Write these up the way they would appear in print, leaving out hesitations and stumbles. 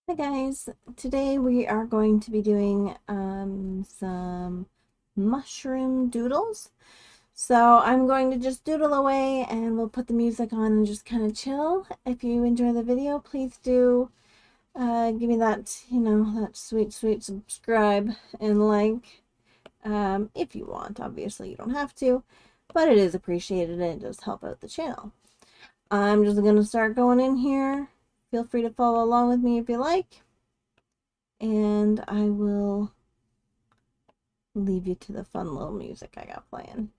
Hi guys, today we are going to be doing some mushroom doodles. So I'm going to just doodle away and we'll put the music on and just kind of chill. If you enjoy the video, please do give me that, that sweet subscribe and like if you want. Obviously you don't have to, but it is appreciated and it does help out the channel. I'm just going to start going in here. Feel free to follow along with me if you like. And I will leave you to the fun little music I got playing.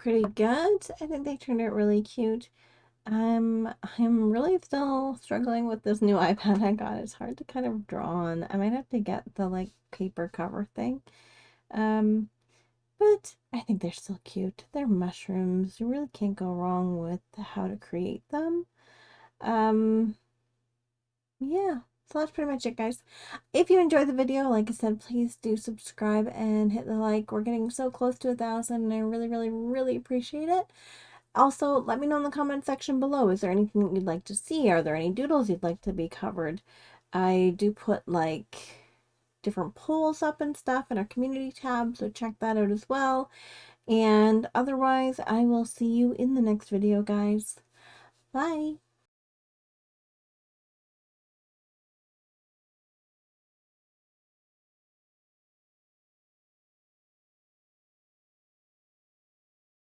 pretty good. I think they turned out really cute. I'm really still struggling with this new iPad I got. It's hard to kind of draw on. I might have to get the like paper cover thing. Um, but I think they're still cute. They're mushrooms. You really can't go wrong with how to create them. Um, yeah. So that's pretty much it, guys. If you enjoyed the video, like I said, please do subscribe and hit the like. We're getting so close to 1,000 and I really, really, really appreciate it. Also, let me know in the comment section below. Is there anything you'd like to see? Are there any doodles you'd like to be covered? I do put like different polls up and stuff in our community tab, so check that out as well. And otherwise, I will see you in the next video, guys. Bye!